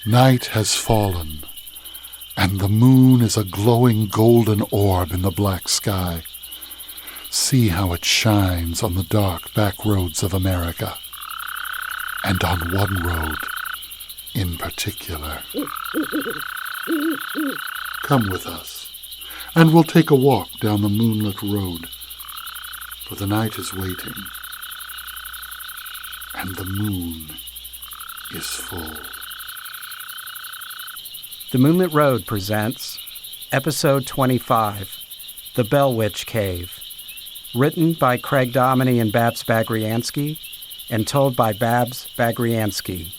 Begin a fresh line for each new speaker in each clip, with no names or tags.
Night has fallen, and the moon is a glowing golden orb in the black sky. See how it shines on the dark back roads of America, and on one road in particular. Come with us, and we'll take a walk down the Moonlit Road, for the night is waiting, and the moon is full.
The Moonlit Road presents Episode 25, The Bell Witch Cave, written by Craig Dominey and Babs Bagriansky, and told by Babs Bagriansky.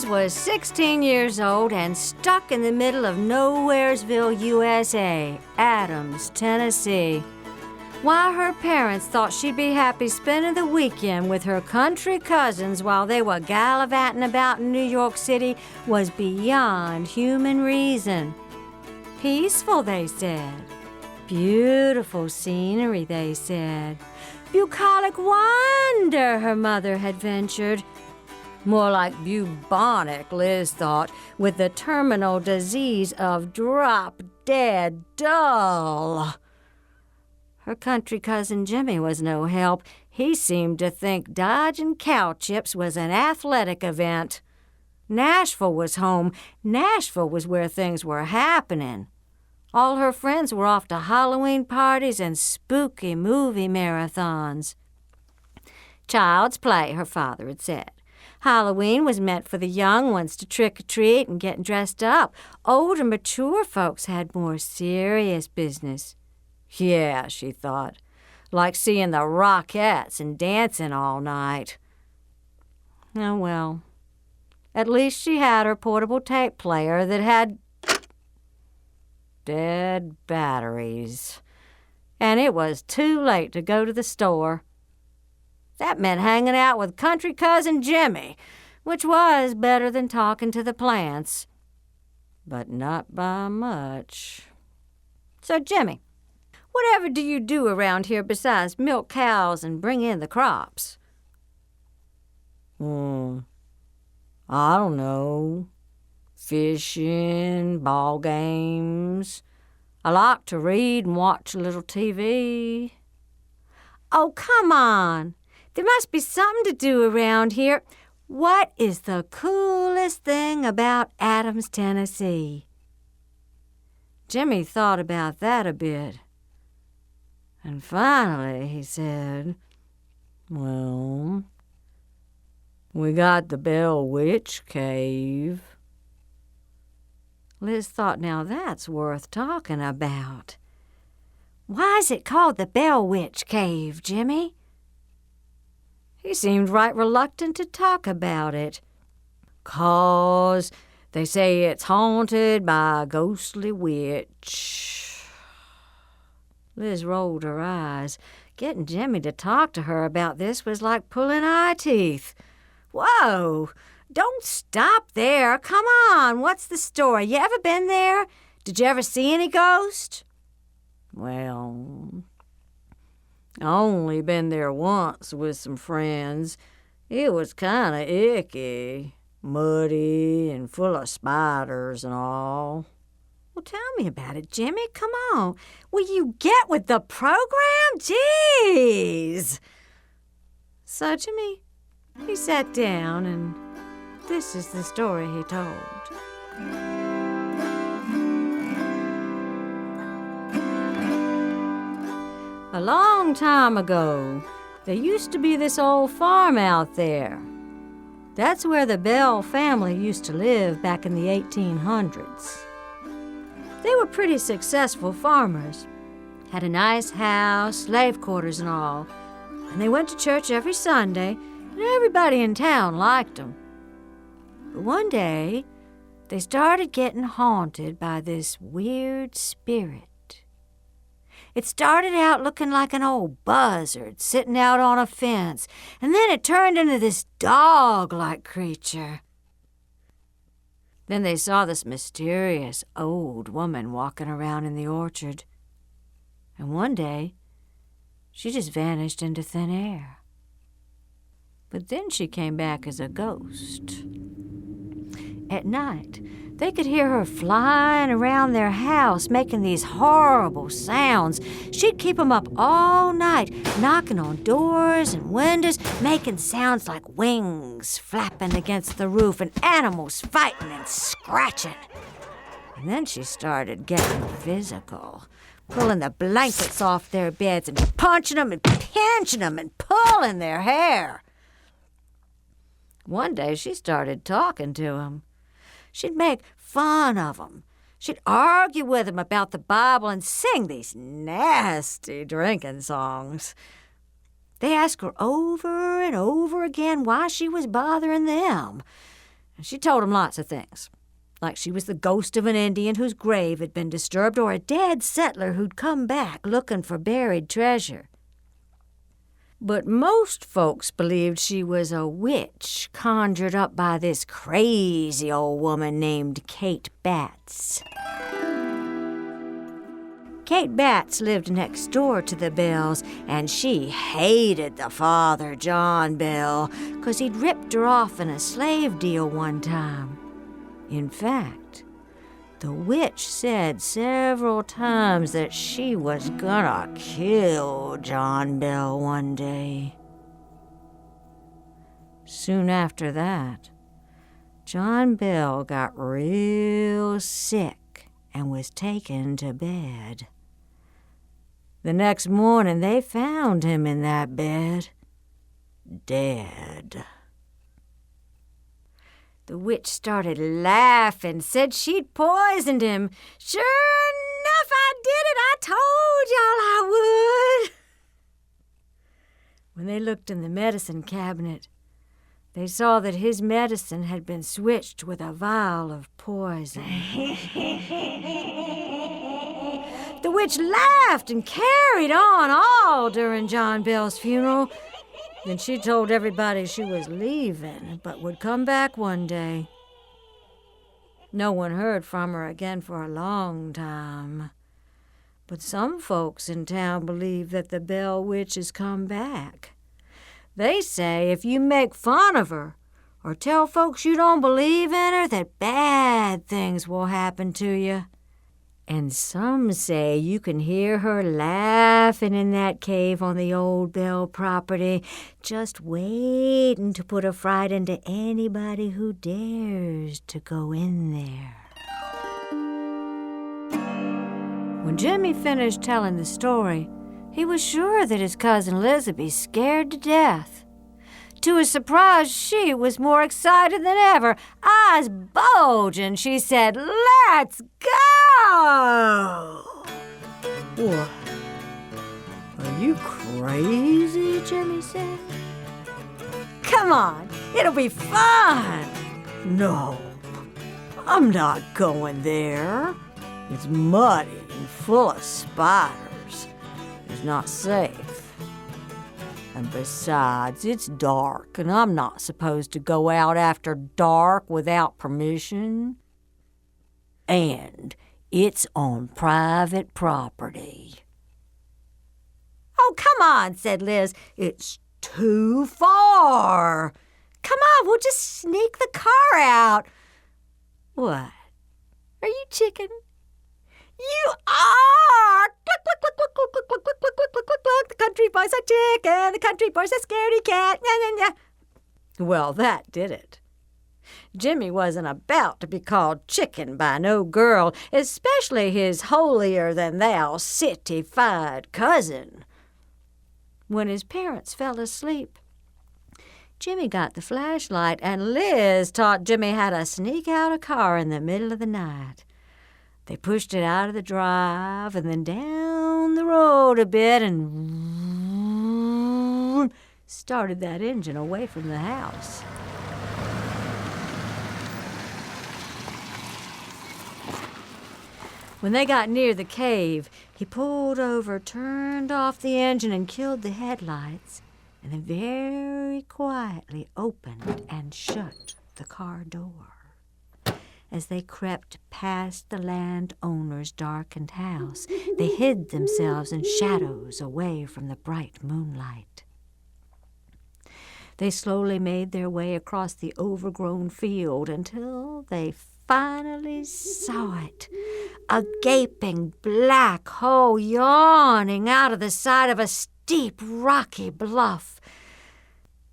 Was 16 years old and stuck in the middle of Nowheresville, USA, Adams, Tennessee. Why her parents thought she'd be happy spending the weekend with her country cousins while they were gallivanting about in New York City was beyond human reason. Peaceful, they said. Beautiful scenery, they said. Bucolic wonder, her mother had ventured. More like bubonic, Liz thought, with the terminal disease of drop-dead dull. Her country cousin Jimmy was no help. He seemed to think dodging cow chips was an athletic event. Nashville was home. Nashville was where things were happening. All her friends were off to Halloween parties and spooky movie marathons. Child's play, her father had said. Halloween was meant for the young ones to trick-or-treat and get dressed up. Older, mature folks had more serious business. Yeah, she thought, like seeing the Rockettes and dancing all night. Oh, well, at least she had her portable tape player that had dead batteries. And it was too late to go to the store. That meant hanging out with country cousin Jimmy, which was better than talking to the plants. But not by much. So, Jimmy, whatever do you do around here besides milk cows and bring in the crops? I don't know. Fishing, ball games. I like to read and watch a little TV. Oh, come on. There must be something to do around here. What is the coolest thing about Adams, Tennessee? Jimmy thought about that a bit. And finally he said, well, we got the Bell Witch Cave. Liz thought, now that's worth talking about. Why is it called the Bell Witch Cave, Jimmy? He seemed right reluctant to talk about it. 'Cause they say it's haunted by a ghostly witch. Liz rolled her eyes. Getting Jimmy to talk to her about this was like pulling eye teeth. Whoa! Don't stop there. Come on, what's the story? You ever been there? Did you ever see any ghosts? Well, I only been there once with some friends. It was kind of icky, muddy and full of spiders and all. Well, tell me about it, Jimmy. Come on. Will you get with the program? Jeez. So Jimmy, he sat down, and this is the story he told. A long time ago, there used to be this old farm out there. That's where the Bell family used to live back in the 1800s. They were pretty successful farmers, had a nice house, slave quarters and all, and they went to church every Sunday, and everybody in town liked them. But one day, they started getting haunted by this weird spirit. It started out looking like an old buzzard sitting out on a fence, and then it turned into this dog-like creature. Then they saw this mysterious old woman walking around in the orchard. And one day, she just vanished into thin air. But then she came back as a ghost. At night, they could hear her flying around their house, making these horrible sounds. She'd keep them up all night, knocking on doors and windows, making sounds like wings flapping against the roof and animals fighting and scratching. And then she started getting physical, pulling the blankets off their beds and punching them and pinching them and pulling their hair. One day she started talking to them. She'd make fun of them. She'd argue with them about the Bible and sing these nasty drinking songs. They asked her over and over again why she was bothering them. And she told them lots of things, like she was the ghost of an Indian whose grave had been disturbed or a dead settler who'd come back looking for buried treasure. But most folks believed she was a witch conjured up by this crazy old woman named Kate Batts. Kate Batts lived next door to the Bells, and she hated the father, John Bell, 'cause he'd ripped her off in a slave deal one time. In fact, the witch said several times that she was gonna kill John Bell one day. Soon after that, John Bell got real sick and was taken to bed. The next morning, they found him in that bed, dead. The witch started laughing, said she'd poisoned him. Sure enough, I did it. I told y'all I would. When they looked in the medicine cabinet, they saw that his medicine had been switched with a vial of poison. The witch laughed and carried on all during John Bell's funeral. Then she told everybody she was leaving, but would come back one day. No one heard from her again for a long time. But some folks in town believe that the Bell Witch has come back. They say if you make fun of her or tell folks you don't believe in her, that bad things will happen to you. And some say you can hear her laughing in that cave on the old Bell property, just waiting to put a fright into anybody who dares to go in there. When Jimmy finished telling the story, he was sure that his cousin Liz would be scared to death. To his surprise, she was more excited than ever. Eyes bulging, she said, "Let's go!" "What? Are you crazy?" Jimmy said. "Come on, it'll be fun." "No, I'm not going there. It's muddy and full of spiders. It's not safe. And besides, it's dark, and I'm not supposed to go out after dark without permission. And it's on private property." "Oh, come on," said Liz. "It's too far. Come on, we'll just sneak the car out." "What? Are you chicken?" "You are! Cluck, cluck, cluck, cluck, cluck, cluck, cluck, cluck, cluck, cluck, cluck, cluck. The country boy's a chicken. The country boy's a scaredy cat. Nya, nya, nya." Well, that did it. Jimmy wasn't about to be called chicken by no girl, especially his holier-than-thou city-fied cousin. When his parents fell asleep, Jimmy got the flashlight, and Liz taught Jimmy how to sneak out a car in the middle of the night. They pushed it out of the drive and then down the road a bit and started that engine away from the house. When they got near the cave, he pulled over, turned off the engine, and killed the headlights, and then very quietly opened and shut the car door. As they crept past the landowner's darkened house, they hid themselves in shadows away from the bright moonlight. They slowly made their way across the overgrown field until they finally saw it, a gaping black hole yawning out of the side of a steep, rocky bluff.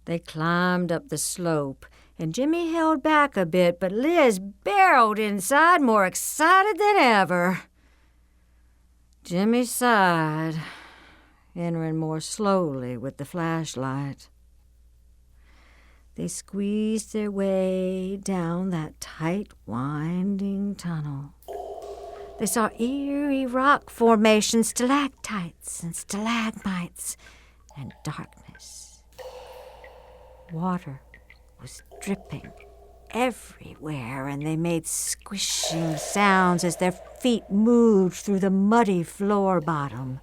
They climbed up the slope, and Jimmy held back a bit, but Liz barreled inside, more excited than ever. Jimmy sighed, entering more slowly with the flashlight. They squeezed their way down that tight, winding tunnel. They saw eerie rock formations, stalactites and stalagmites, and darkness. Water was dripping everywhere, and they made squishing sounds as their feet moved through the muddy floor bottom.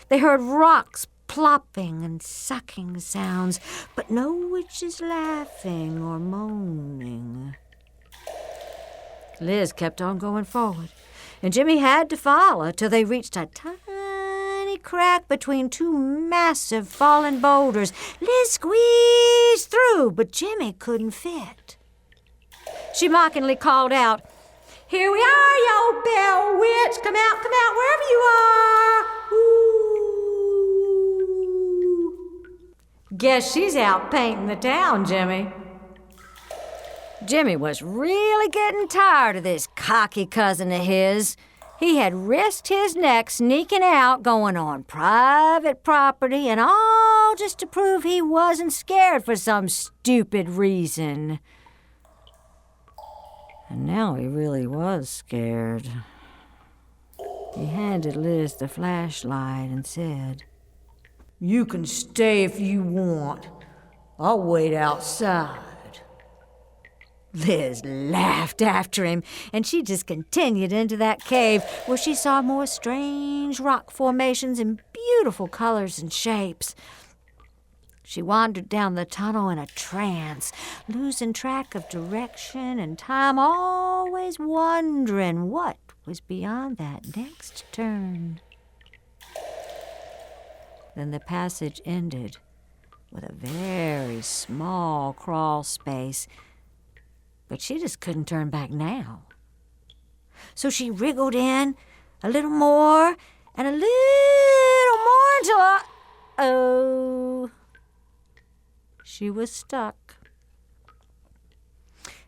They heard rocks plopping and sucking sounds, but no witches laughing or moaning. Liz kept on going forward, and Jimmy had to follow till they reached a tiny crack between two massive fallen boulders. Liz squeezed through, but Jimmy couldn't fit. She mockingly called out, "Here we are, you old bell witch! Come out, wherever you are! Ooh. Guess she's out painting the town, Jimmy." Jimmy was really getting tired of this cocky cousin of his. He had risked his neck sneaking out, going on private property, and all just to prove he wasn't scared for some stupid reason. And now he really was scared. He handed Liz the flashlight and said, "You can stay if you want. I'll wait outside." Liz laughed after him, and she just continued into that cave, where she saw more strange rock formations in beautiful colors and shapes. She wandered down the tunnel in a trance, losing track of direction and time, always wondering what was beyond that next turn. Then the passage ended with a very small crawl space, but she just couldn't turn back now. So she wriggled in a little more and a little more until she was stuck.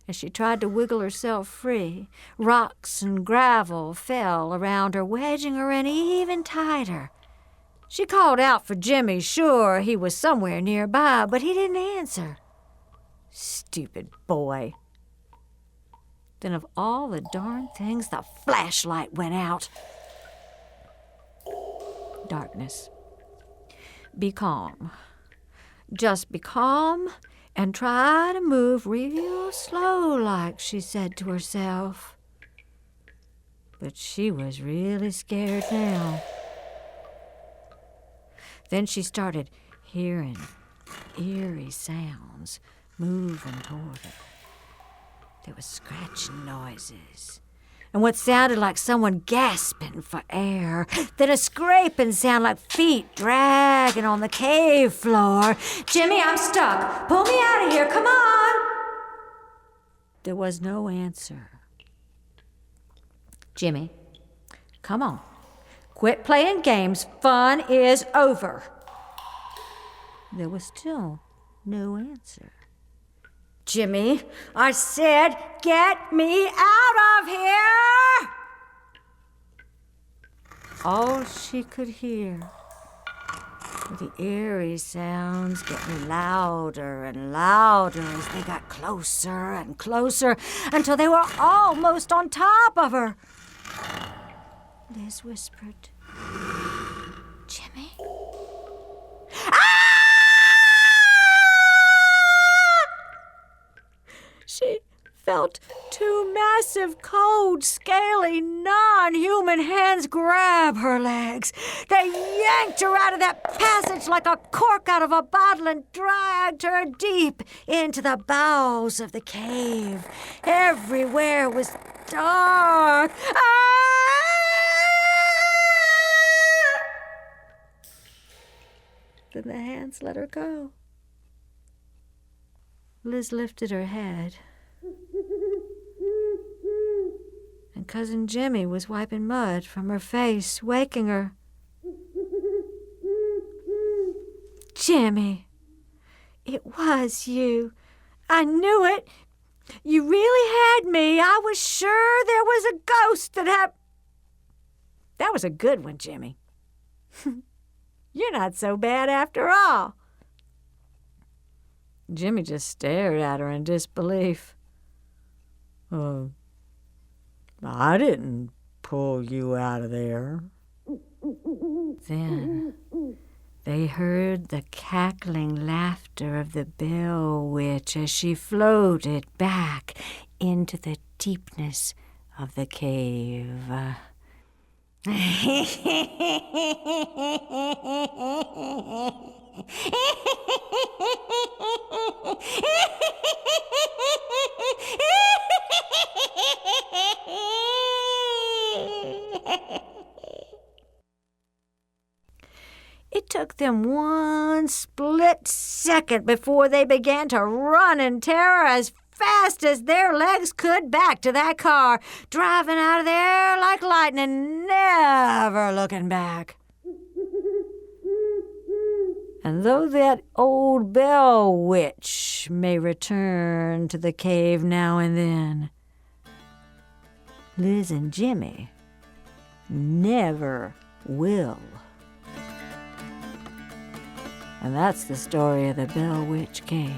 As she tried to wiggle herself free, rocks and gravel fell around her, wedging her in even tighter. She called out for Jimmy, sure he was somewhere nearby, but he didn't answer. Stupid boy. Then of all the darn things, the flashlight went out. Darkness. Be calm. Just be calm and try to move real slow like, she said to herself. But she was really scared now. Then she started hearing eerie sounds moving toward her. There were scratching noises, and what sounded like someone gasping for air, then a scraping sound like feet dragging on the cave floor. "Jimmy, I'm stuck. Pull me out of here. Come on." There was no answer. "Jimmy, come on. Quit playing games. Fun is over." There was still no answer. "Jimmy, I said, get me out of here!" All she could hear were the eerie sounds getting louder and louder as they got closer and closer until they were almost on top of her. Liz whispered, "Jimmy?" She felt Two massive, cold, scaly, non-human hands grabbed her legs. They yanked her out of that passage like a cork out of a bottle and dragged her deep into the bowels of the cave. Everywhere was dark. Then the hands let her go. Liz lifted her head. And Cousin Jimmy was wiping mud from her face, waking her. Jimmy, it was you. I knew it. You really had me. I was sure there was a ghost that had... That was a good one, Jimmy. You're not so bad after all. Jimmy just stared at her in disbelief. I didn't pull you out of there. Then they heard the cackling laughter of the Bell Witch as she floated back into the deepness of the cave. It took them one split second before they began to run in terror as fast as their legs could back to that car, driving out of there like lightning, never looking back. And though that old Bell Witch may return to the cave now and then, Liz and Jimmy never will. And that's the story of the Bell Witch Cave.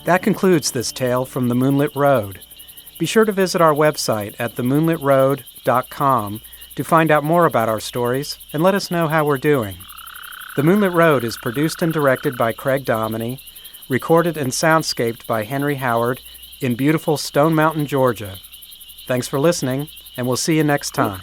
That concludes this tale from the Moonlit Road. Be sure to visit our website at themoonlitroad.com to find out more about our stories and let us know how we're doing. The Moonlit Road is produced and directed by Craig Dominey, recorded and soundscaped by Henry Howard in beautiful Stone Mountain, Georgia. Thanks for listening, and we'll see you next time.